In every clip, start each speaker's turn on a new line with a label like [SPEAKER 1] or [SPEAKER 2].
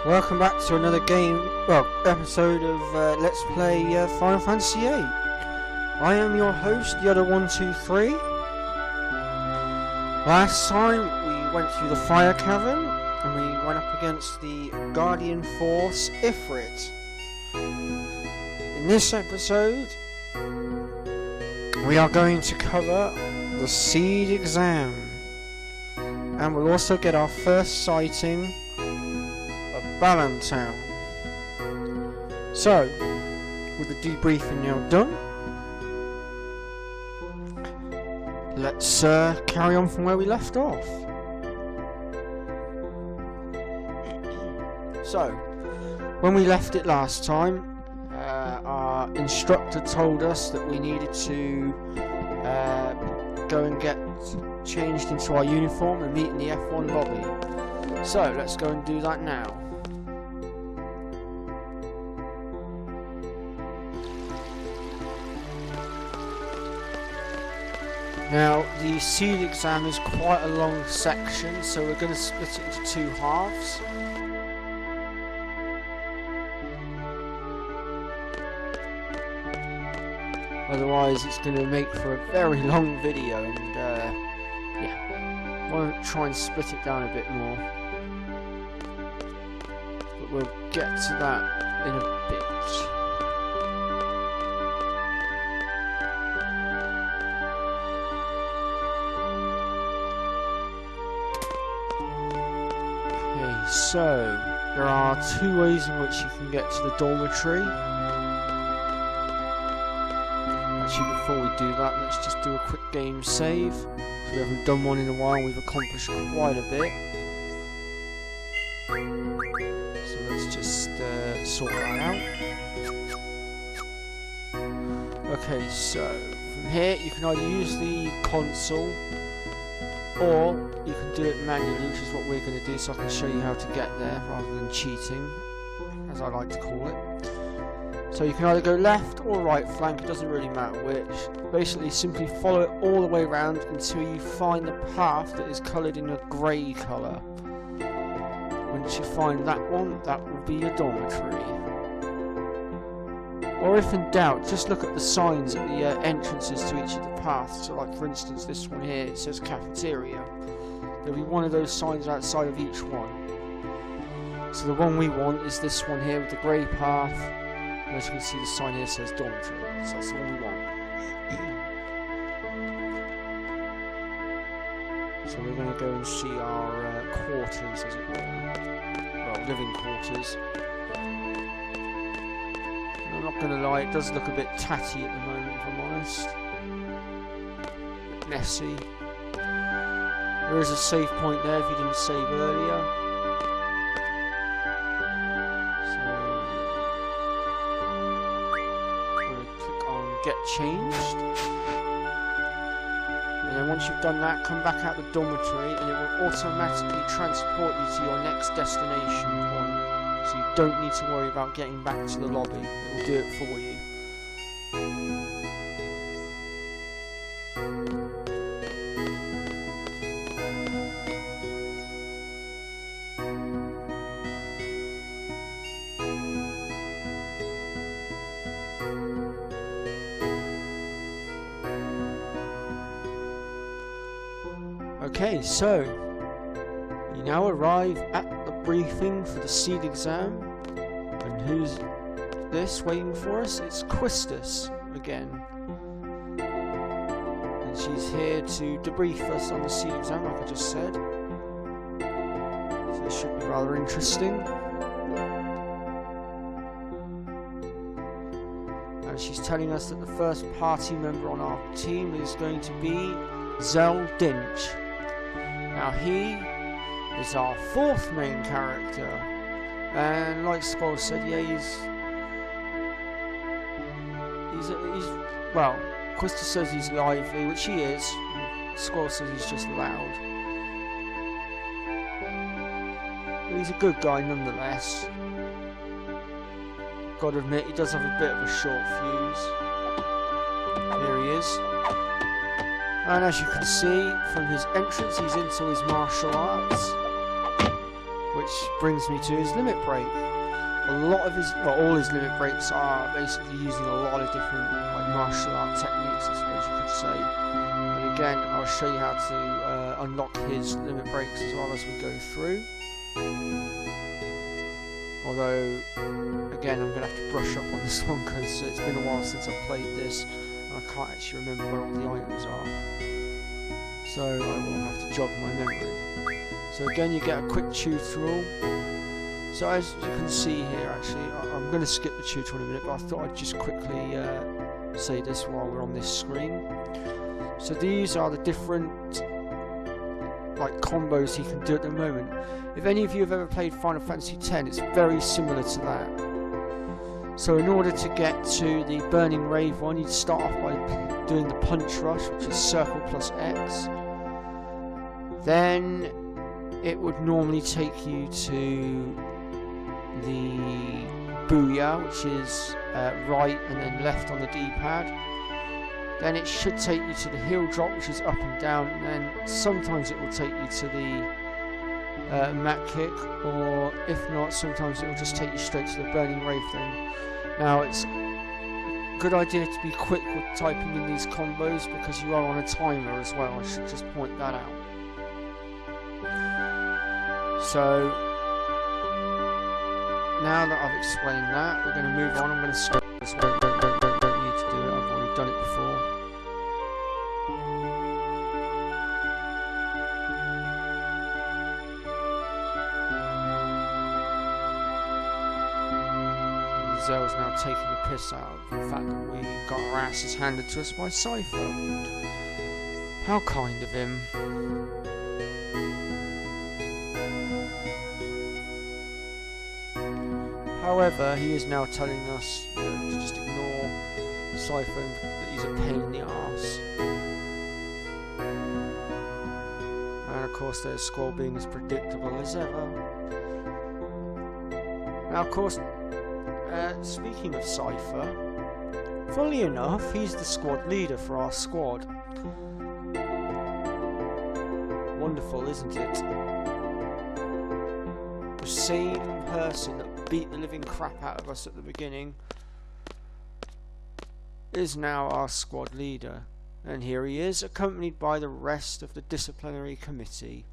[SPEAKER 1] Welcome back to another episode of Let's Play Final Fantasy VIII. I am your host, Yoda123. Last time we went through the Fire Cavern and we went up against the Guardian Force Ifrit. In this episode, we are going to cover the Seed Exam, and we'll also get our first sighting Balantown. So, with the debriefing now done, let's carry on from where we left off. So, when we left it last time, our instructor told us that we needed to go and get changed into our uniform and meet in the F1 lobby. So, let's go and do that now. Now, the Seed Exam is quite a long section, so we're going to split it into two halves. Otherwise, it's going to make for a very long video, and yeah, I won't try and split it down a bit more. But we'll get to that in a bit. So, there are two ways in which you can get to the dormitory. Actually, before we do that, let's just do a quick game save. So we haven't done one in a while, we've accomplished quite a bit. So let's just sort that out. Okay, so from here you can either use the console, or you can do it manually, which is what we're going to do, so I can show you how to get there rather than cheating, as I like to call it. So you can either go left or right flank, it doesn't really matter which. Basically simply follow it all the way around until you find the path that is coloured in a grey colour. Once you find that one, that will be your dormitory. Or if in doubt, just look at the signs at the entrances to each of the paths. So like for instance this one here, it says cafeteria. There'll be one of those signs outside of each one. So the one we want is this one here with the grey path. And as you can see, the sign here says dormitory. So that's the one we want. So we're going to go and see our quarters, as it were. Well, living quarters. I'm not going to lie, it does look a bit tatty at the moment, if I'm honest. A bit messy. There is a save point there if you didn't save earlier. So, I'm going to click on Get Changed. And then once you've done that, come back out the dormitory and it will automatically transport you to your next destination point. So you don't need to worry about getting back to the lobby, it will do it for you. Okay, so you now arrive at the briefing for the Seed Exam, and who's this waiting for us? It's Quistis again, and she's here to debrief us on the Seed Exam, like I just said. So this should be rather interesting. And she's telling us that the first party member on our team is going to be Zell Dinch. Now he is our fourth main character, and like Squall said, yeah, he's well, Quistis says he's lively, which he is. Squall says he's just loud, but he's a good guy nonetheless. Gotta admit, he does have a bit of a short fuse. Here he is. And as you can see from his entrance, he's into his martial arts, which brings me to his limit break. A lot of his, well, all his limit breaks are basically using a lot of different like martial art techniques, I suppose you could say. And again, I'll show you how to unlock his limit breaks as well as we go through. Although, again, I'm going to have to brush up on this one because it's been a while since I've played this and I can't actually remember where all the items are. So I will have to jog my memory. So again, you get a quick tutorial. So as you can see here, actually, I'm going to skip the tutorial in a minute, but I thought I'd just quickly say this while we're on this screen. So these are the different like combos he can do at the moment. If any of you have ever played Final Fantasy X, it's very similar to that. So in order to get to the Burning Rave one, you'd start off by doing the Punch Rush, which is circle plus X. Then it would normally take you to the Booyah, which is right and then left on the D-pad. Then it should take you to the Heel Drop, which is up and down, and then sometimes it will take you to the Mat Kick, or if not, sometimes it will just take you straight to the Burning Rave thing. Now, it's a good idea to be quick with typing in these combos because you are on a timer as well. I should just point that out. So now that I've explained that, we're going to move on. I'm going to skip this one. Don't need to do it. I've already done it before. Zell's now taking the piss out of the fact that we got our asses handed to us by Cypher. How kind of him. However, he is now telling us, you know, to just ignore Cypher and that he's a pain in the arse. And of course there's Squall being as predictable as ever. Now of course, speaking of Cypher, funnily enough, he's the squad leader for our squad. Wonderful, isn't it? The same person that beat the living crap out of us at the beginning is now our squad leader. And here he is, accompanied by the rest of the disciplinary committee.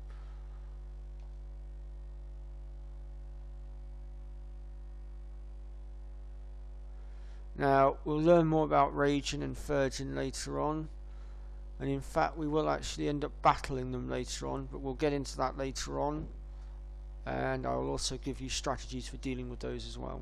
[SPEAKER 1] Now, we'll learn more about Raijin and Furgin later on, and in fact we will actually end up battling them later on, but we'll get into that later on, and I will also give you strategies for dealing with those as well.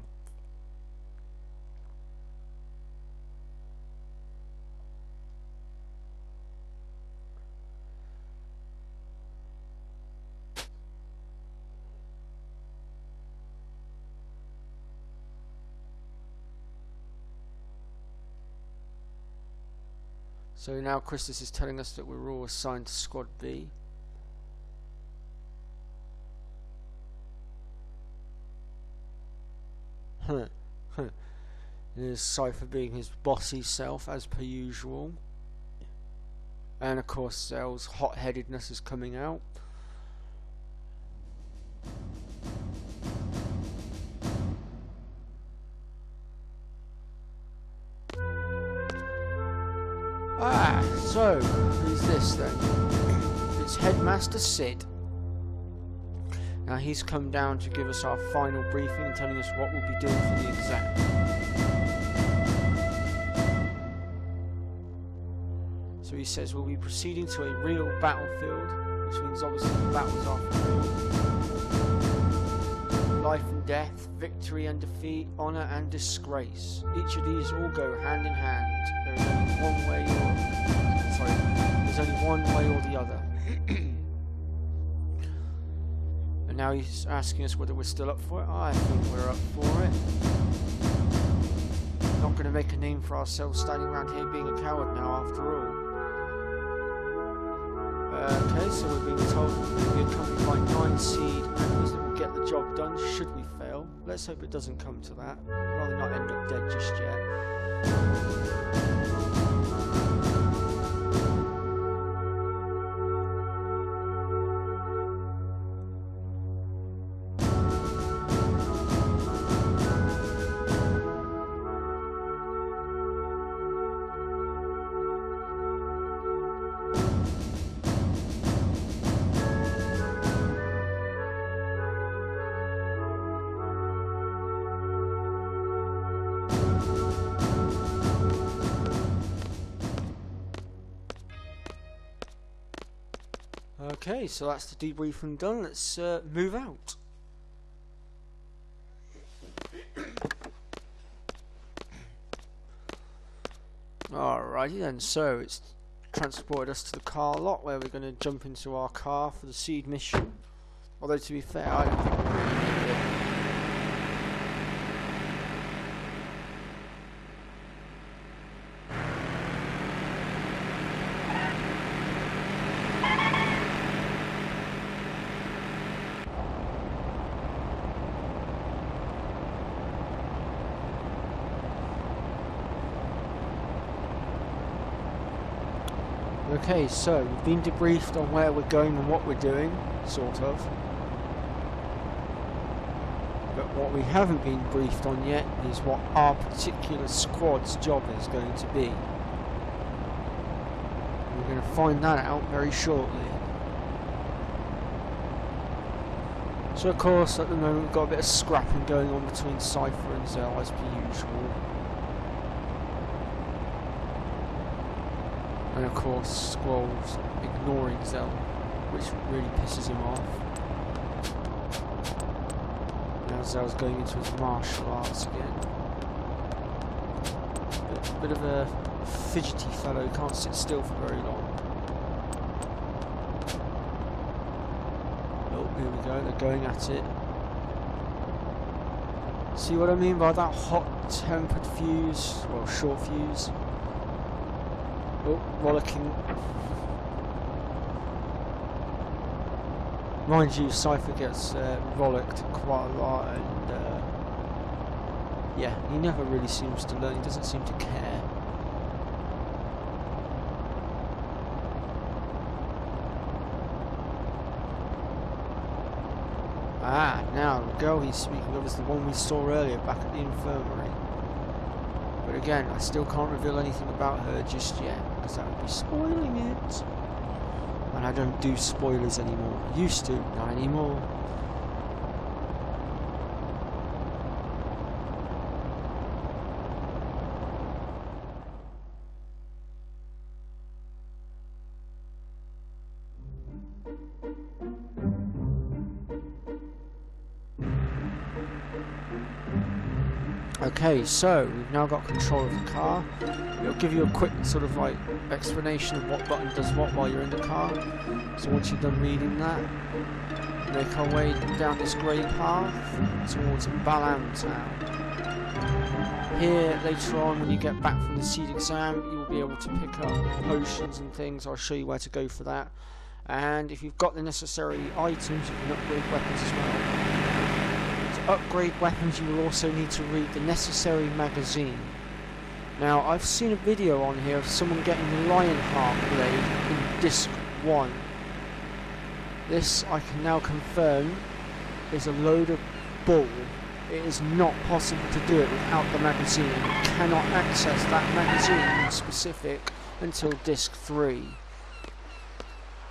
[SPEAKER 1] So now Christus is telling us that we're all assigned to Squad B. There's Cypher being his bossy self as per usual. And of course Zell's hot-headedness is coming out. So, who's this then? It's Headmaster Sid. Now he's come down to give us our final briefing and telling us what we'll be doing for the exam. So he says we'll be proceeding to a real battlefield, which means obviously the battles are for real. Life and death, victory and defeat, honour and disgrace. Each of these all go hand in hand. There is only one way there's only one way or the other. And now he's asking us whether we're still up for it. I think we're up for it. Not going to make a name for ourselves standing around here being a coward now after all. Okay, so we're being told we're being accompanied by 9 seed members that will get the job done should we fail. Let's hope it doesn't come to that. I'd rather not end up dead just yet. Okay, so that's the debriefing done. Let's move out. Alrighty then, so it's transported us to the car lot where we're going to jump into our car for the seed mission. Although to be fair, I don't think we really need it. Okay, so we've been debriefed on where we're going and what we're doing, sort of. But what we haven't been briefed on yet is what our particular squad's job is going to be. And we're going to find that out very shortly. So of course, at the moment we've got a bit of scrapping going on between Cypher and Zell as per usual. And of course, Squall's ignoring Zell, which really pisses him off. Now Zell's going into his martial arts again. Bit of a fidgety fellow, can't sit still for very long. Oh, here we go, they're going at it. See what I mean by that hot-tempered fuse, well, short fuse. Oh, rollicking. Mind you, Cypher gets rollicked quite a lot, and yeah, he never really seems to learn, he doesn't seem to care. Ah, now the girl he's speaking of is the one we saw earlier back at the infirmary. But again, I still can't reveal anything about her just yet, because that would be spoiling it. And I don't do spoilers anymore. I used to, not anymore. Okay, so we've now got control of the car. It'll give you a quick sort of like explanation of what button does what while you're in the car. So once you're done reading that, we make our way down this grey path towards Balam Town. Here, later on, when you get back from the seed exam, you will be able to pick up potions and things. I'll show you where to go for that. And if you've got the necessary items, you can upgrade weapons as well. Upgrade weapons, you will also need to read the necessary magazine. Now, I've seen a video on here of someone getting the Lionheart blade in disc 1. This, I can now confirm, is a load of bull. It is not possible to do it without the magazine. You cannot access that magazine in specific until disc 3.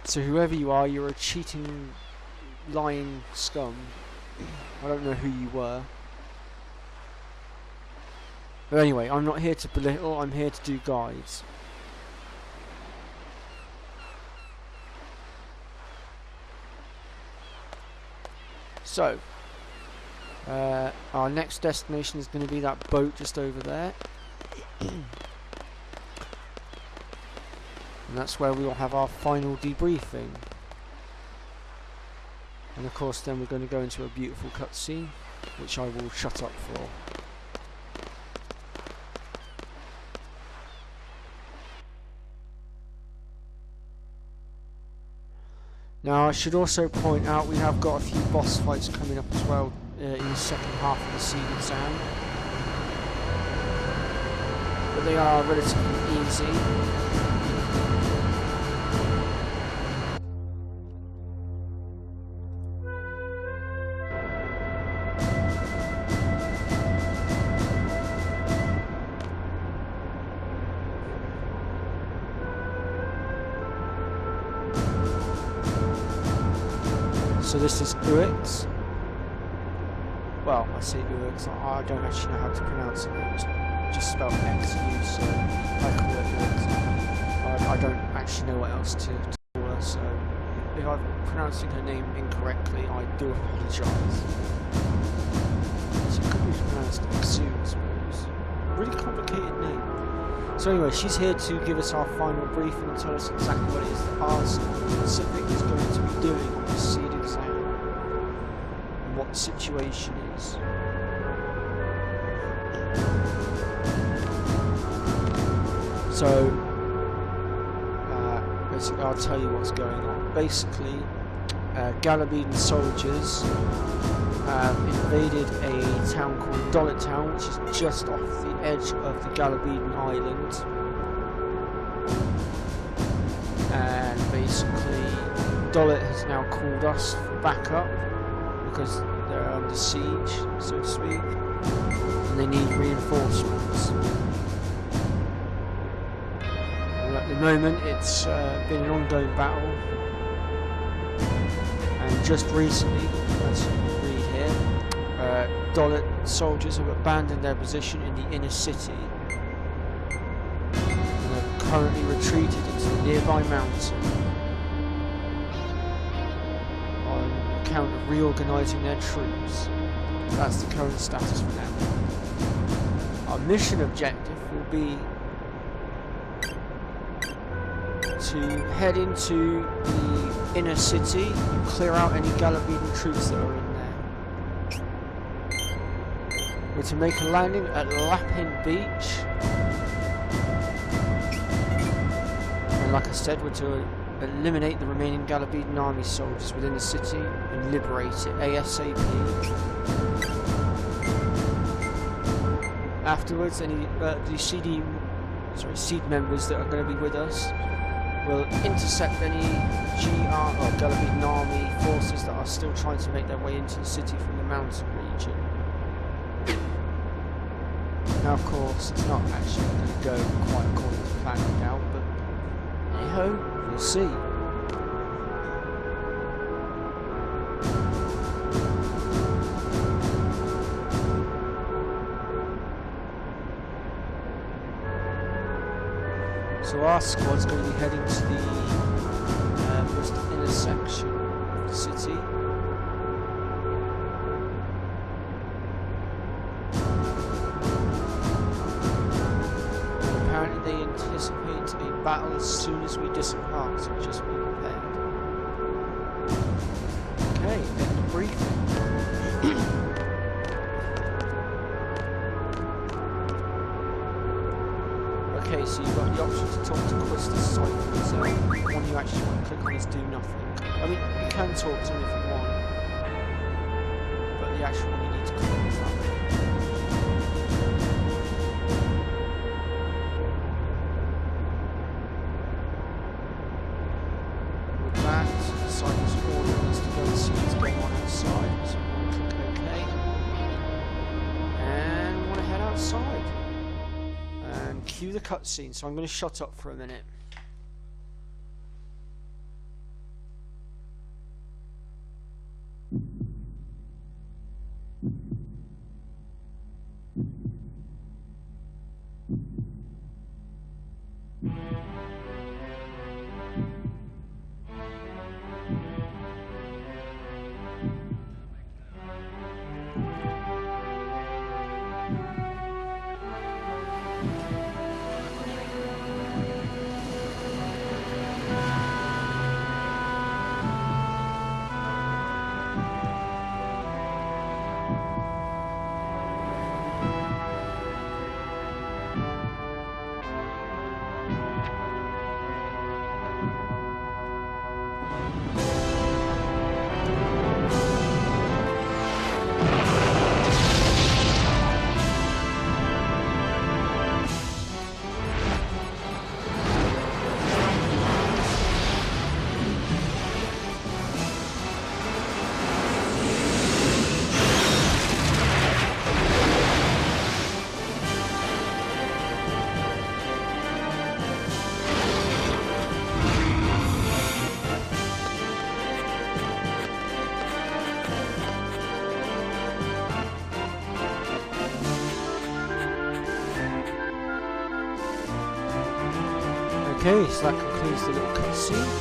[SPEAKER 1] So whoever you are, you're a cheating lying scum. I don't know who you were. But anyway, I'm not here to belittle, I'm here to do guides. So, our next destination is going to be that boat just over there. And that's where we will have our final debriefing. And of course then we're going to go into a beautiful cutscene, which I will shut up for. Now I should also point out we have got a few boss fights coming up as well in the second half of the seed exam. But they are relatively easy. So this is Uix. Well, I say Uix, I don't actually know how to pronounce it. It's just spelled X-U, so I call it Uix. I don't actually know what else to call her, so if I'm pronouncing her name incorrectly, I do apologise. She could be pronounced Xu, I suppose. Really complicated name. So anyway, she's here to give us our final briefing and tell us exactly what it is that Arslan Pacific is going to be doing on the seed exam and what the situation is. So basically, I'll tell you what's going on. Basically, Galabedan soldiers have invaded a town called Dolit Town, which is just off the edge of the Galabedan Island. And basically, Dolit has now called us for backup because they're under siege, so to speak, and they need reinforcements. And at the moment, it's been an ongoing battle, and just recently, as you read here, Dolit soldiers have abandoned their position in the inner city and have currently retreated into the nearby mountain on account of reorganising their troops. That's the current status for now. Our mission objective will be to head into the inner city and clear out any Galabedan troops that are in there. We're to make a landing at Lapin Beach, and like I said, we're to eliminate the remaining Galabedan army soldiers within the city and liberate it ASAP. Afterwards, any the seed members that are going to be with us will intercept any GR or Galabedan army forces that are still trying to make their way into the city from the mountain region. Now, of course, it's not actually going to go quite according to plan now, but hey-ho, we'll see. So our squad's going to be heading to the most inner section of the city. And apparently they anticipate a battle as soon as we disembark, so just be prepared. Okay, end of briefing. Okay, so you've got the option to talk to Quista Cypher, so the one you actually want to click on is do nothing. I mean, you can talk to him if you want, but the actual one you need to click on is that one. With that, Cypher's ordering us to go and see what's going on outside, so we're going to click OK, and we want to head outside. And cue the cutscene, so I'm going to shut up for a minute. Okay, so that concludes the little cutscene.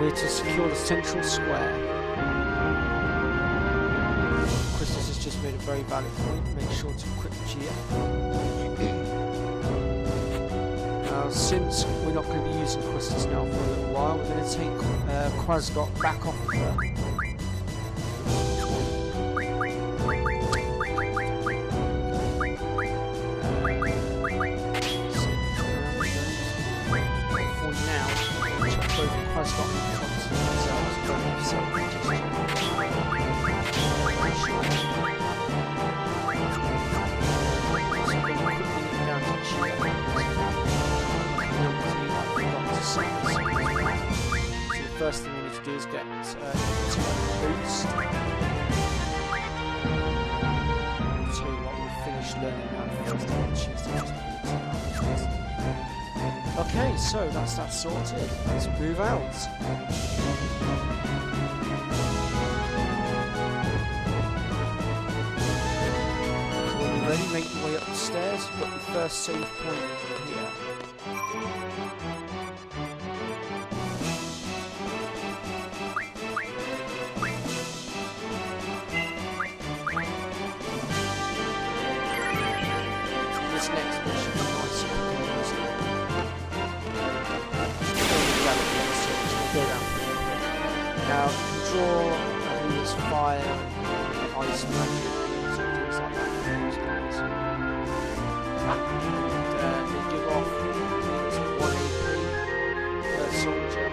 [SPEAKER 1] we're to secure the central square. Christus has just made a very valid point. Make sure to equip GF. Now, since we're not going to be using Christus now for a little while, we're going to take Quasgot back off of her. First thing we need to do is get boost. I'll tell you what, we'll finish learning that first. Okay, so that's that sorted. Let's move out. So when you're ready, make your way up the stairs. You've got your first save point here. Now, you can draw, I think it's fire, ice magic, things like that. And they give off 1 AP per soldier.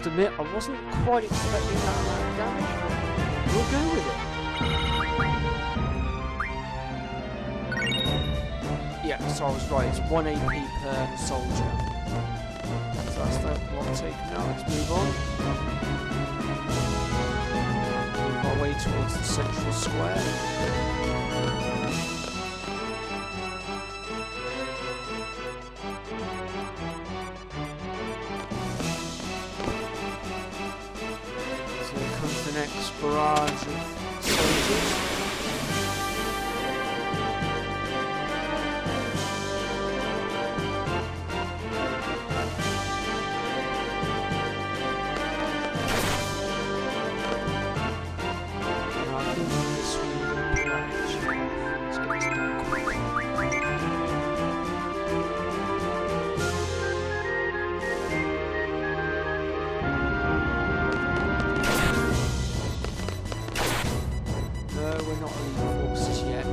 [SPEAKER 1] Admit, I wasn't quite expecting that amount of damage, but we'll go with it. Yeah, so I was right, it's 1 AP per soldier. So that's that block taken now, let's move on. Move our way towards the central square. Next barrage of soldiers. Now I think this will be let's get this done quickly. We're not elite forces yet.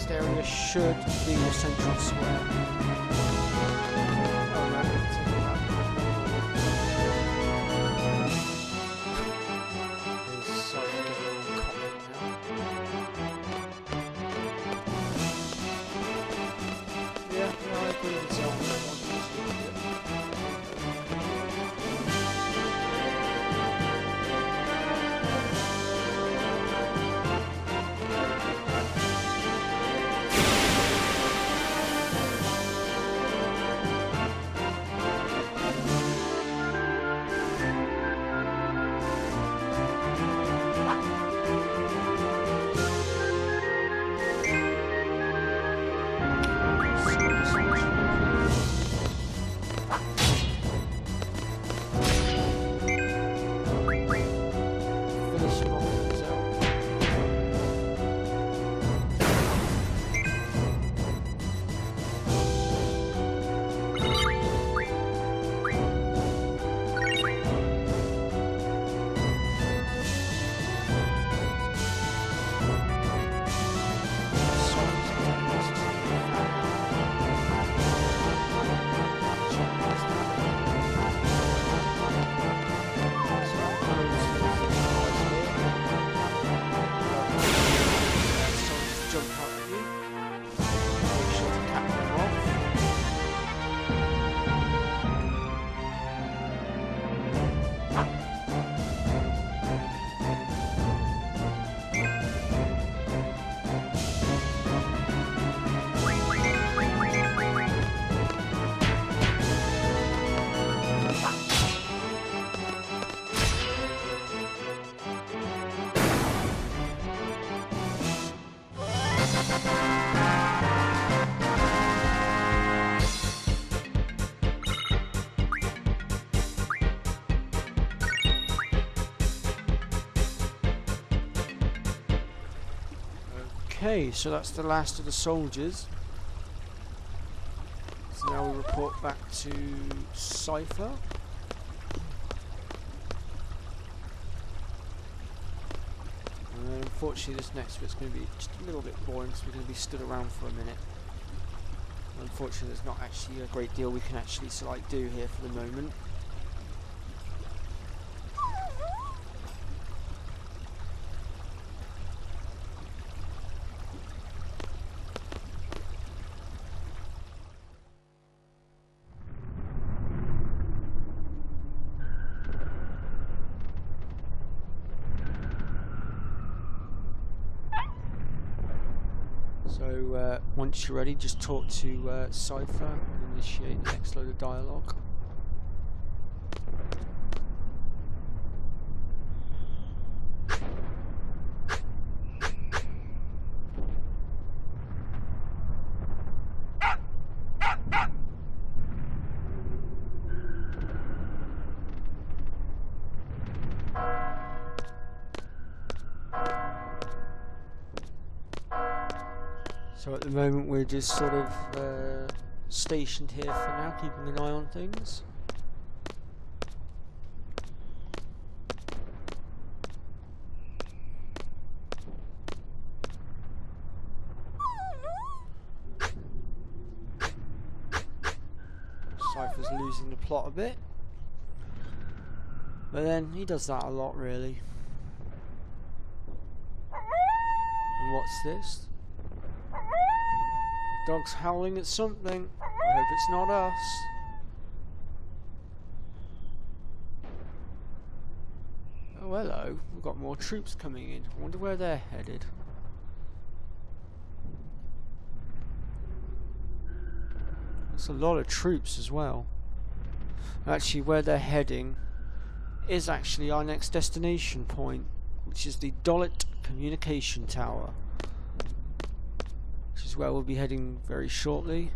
[SPEAKER 1] Area should be the central square. Oh no, it's in that. It's starting to get a little cocky now. Yeah, I agree with that one. Okay, so that's the last of the soldiers. So now we report back to Cypher. And unfortunately this next bit's going to be just a little bit boring because we're going to be stood around for a minute. Unfortunately there's not actually a great deal we can actually do here for the moment. So once you're ready, just talk to Cypher and initiate the next load of dialogue. So at the moment we're just sort of stationed here for now, keeping an eye on things. Cypher's losing the plot a bit, but then he does that a lot really. And what's this? Dog's howling at something. I hope it's not us. Oh hello, we've got more troops coming in. I wonder where they're headed. That's a lot of troops as well. Actually, where they're heading is actually our next destination point, which is the Dollet Communication Tower. Which is where we'll be heading very shortly.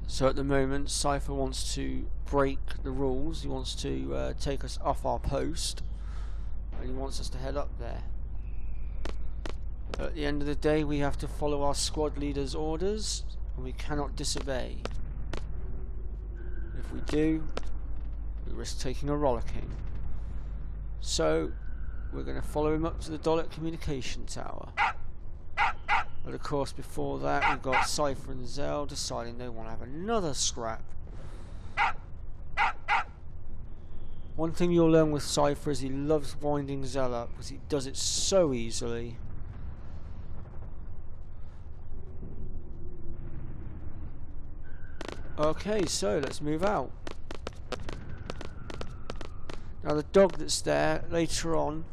[SPEAKER 1] So at the moment, Cypher wants to break the rules. He wants to take us off our post, and he wants us to head up there. But at the end of the day, we have to follow our squad leader's orders, and we cannot disobey. If we do, we risk taking a rollicking. So we're going to follow him up to the Dollet Communication Tower. But of course before that we've got Cypher and Zell deciding they want to have another scrap. One thing you'll learn with Cypher is he loves winding Zell up because he does it so easily. Okay, so let's move out. Now the dog that's there later on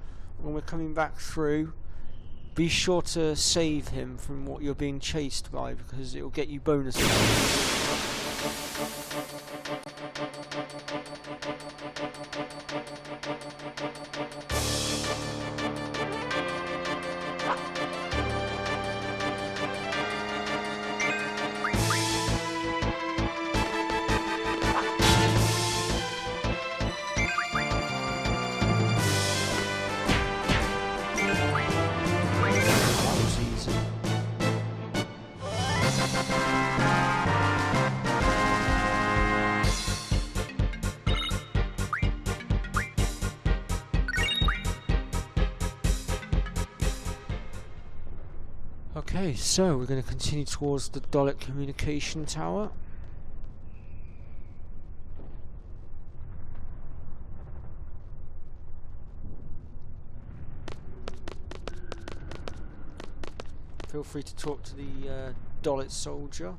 [SPEAKER 1] when we're coming back through, be sure to save him from what you're being chased by because it will get you bonus points. Okay, so we're going to continue towards the Dollet Communication Tower. Feel free to talk to the Dollet soldier.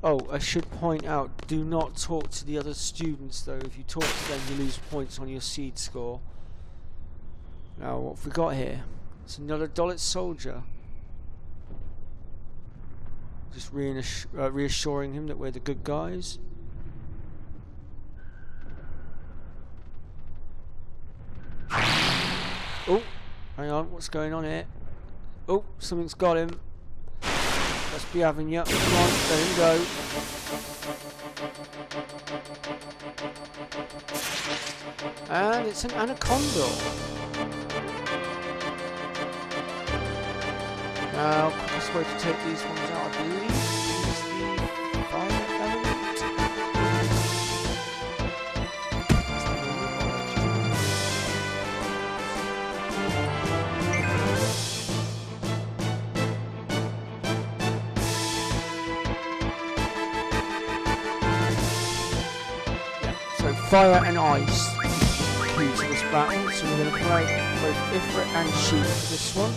[SPEAKER 1] Oh, I should point out, do not talk to the other students though. If you talk to them, you lose points on your seed score. Now, what have we got here? It's another Dollet soldier. Just reassuring him that we're the good guys. Oh, hang on, what's going on here? Oh, something's got him. Let's be having you. Come on, there you go. And it's an anaconda. Now, quickest way to take these ones out, I believe, is the fire element. So fire and ice key to this battle. So we're going to play both Ifrit and Sheep for this one.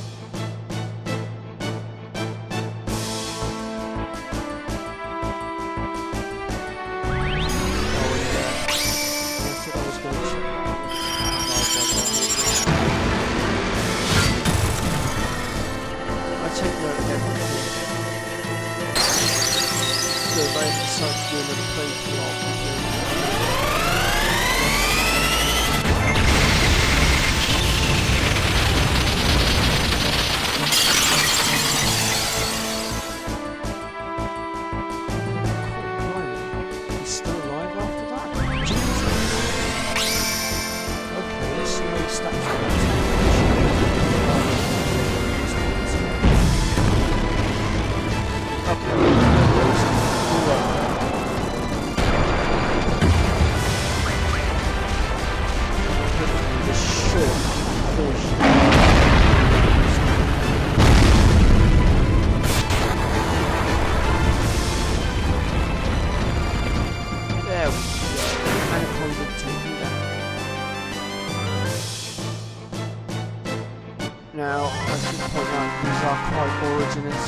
[SPEAKER 1] Now, I should point out these are quite originous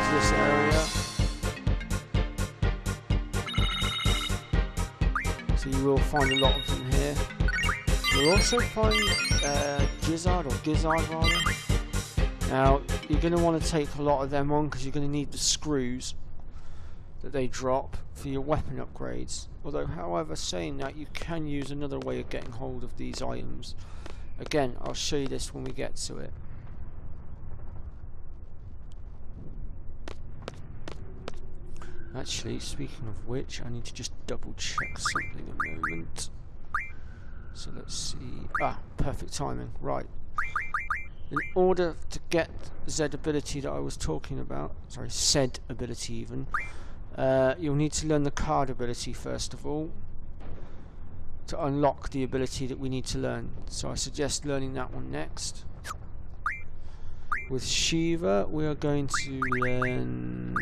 [SPEAKER 1] to this area. So you will find a lot of them here. You'll also find Gizzard, or Gizzard rather. Now, you're going to want to take a lot of them on because you're going to need the screws that they drop for your weapon upgrades. Although, however, saying that, you can use another way of getting hold of these items. Again, I'll show you this when we get to it. Actually, speaking of which, I need to just double check something a moment. So let's see. Ah, perfect timing. Right. In order to get Z ability that I was talking about, sorry, said ability even, you'll need to learn the card ability first of all to unlock the ability that we need to learn. So I suggest learning that one next. With Shiva, we are going to learn...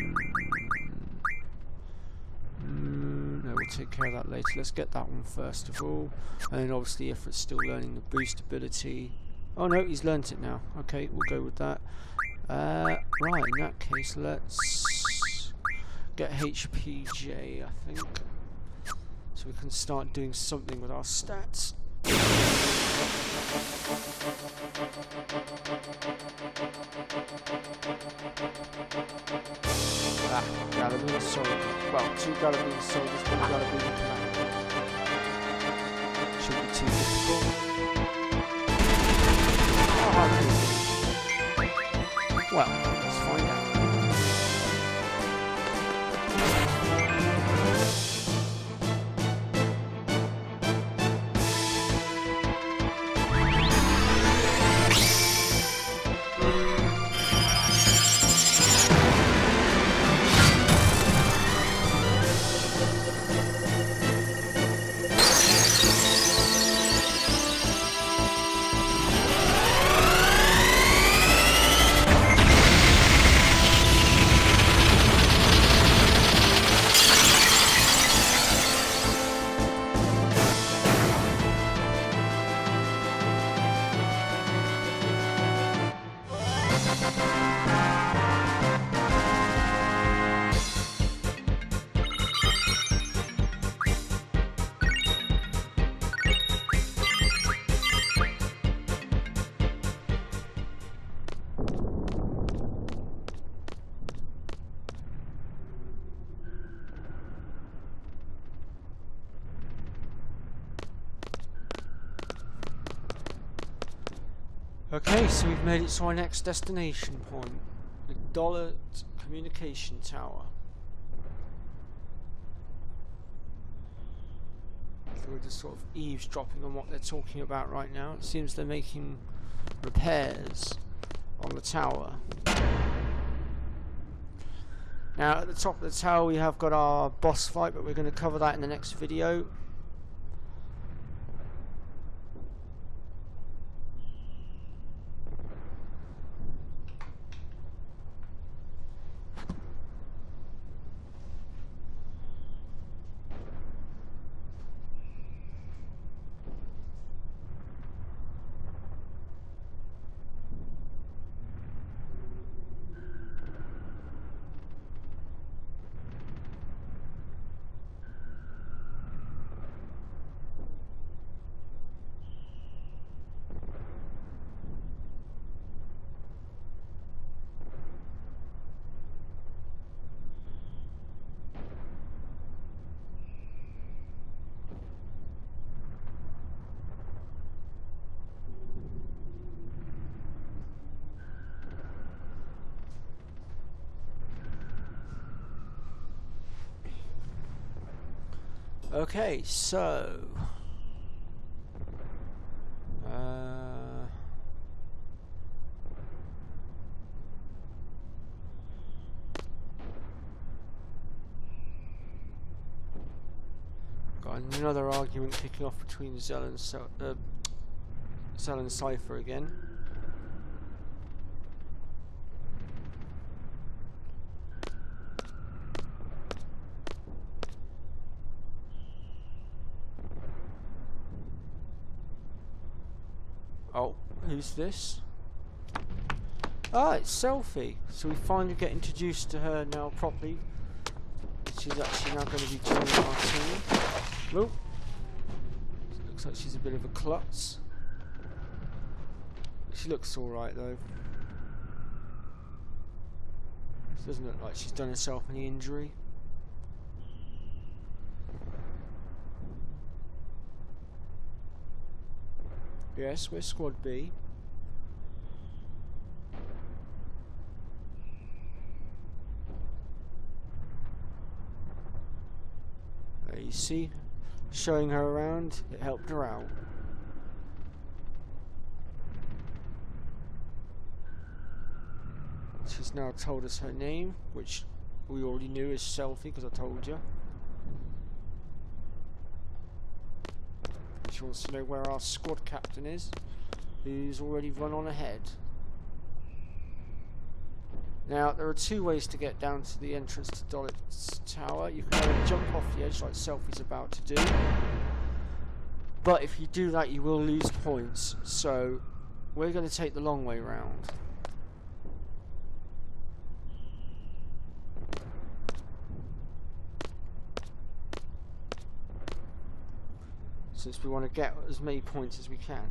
[SPEAKER 1] no, we'll take care of that later. Let's get that one first of all. And then obviously if it's still learning the boost ability... Oh no, he's learnt it now. Okay, we'll go with that. Right, in that case, let's get HPJ, I think. So we can start doing something with our stats. Ah, Galabine soldiers. Well, 2 Galabine soldiers, 1 Galabine commander. Shouldn't be too difficult. Well, let's find out. Okay, so we've made it to our next destination point, the Dollet Communication Tower. So we're just sort of eavesdropping on what they're talking about right now. It seems they're making repairs on the tower. Now at the top of the tower we have got our boss fight, but we're going to cover that in the next video. Okay, so got another argument kicking off between Zell and Cypher again. Oh, who's this? Ah, it's Selphie. So we finally get introduced to her now properly. She's actually now going to be joining our team. Whoa. Looks like she's a bit of a klutz. She looks alright though. She doesn't look like she's done herself any injury. Yes, we're Squad B. There you see, showing her around, it helped her out. She's now told us her name, which we already knew is Selphie because I told you. She wants to know where our squad captain is, who's already run on ahead. Now, there are two ways to get down to the entrance to Dollet's Tower. You can either jump off the edge like Selphie's about to do, but if you do that you will lose points, so we're going to take the long way round. Since we want to get as many points as we can.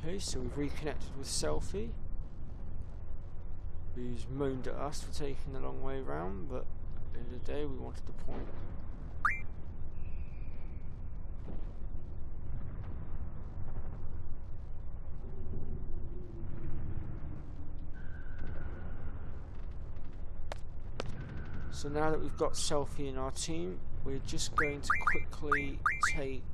[SPEAKER 1] Okay, so we've reconnected with Selphie, who's moaned at us for taking the long way round, but at the end of the day we wanted the point. So now that we've got Selphie in our team, we're just going to quickly take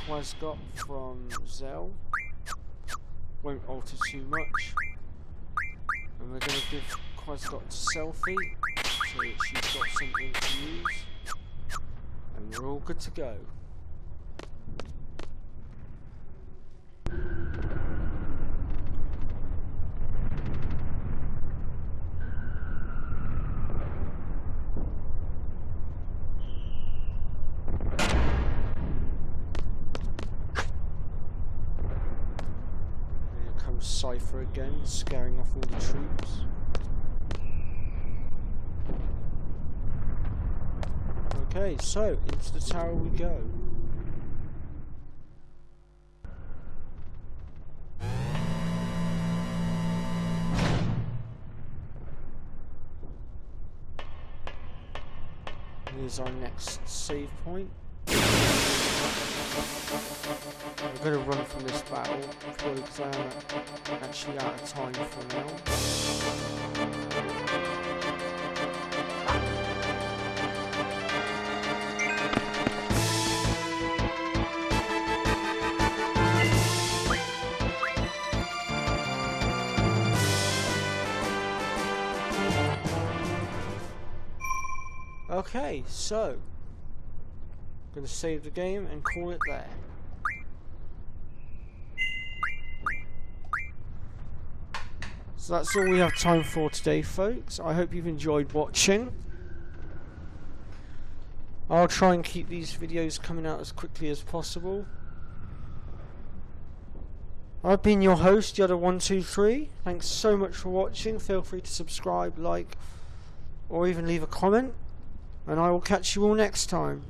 [SPEAKER 1] Quasgot from Zell. Won't alter too much. And we're going to give Quasgot to Selfie so that she's got something to use. And we're all good to go. Cypher again, scaring off all the troops. Okay, so into the tower we go. Here's our next save point. I'm going to run from this battle purely because I am actually out of time for now. Okay, so I'm going to save the game and call it there. So that's all we have time for today, folks. I hope you've enjoyed watching. I'll try and keep these videos coming out as quickly as possible. I've been your host, Yoda123. Thanks so much for watching. Feel free to subscribe, like, or even leave a comment. And I will catch you all next time.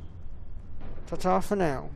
[SPEAKER 1] Ta-ta for now.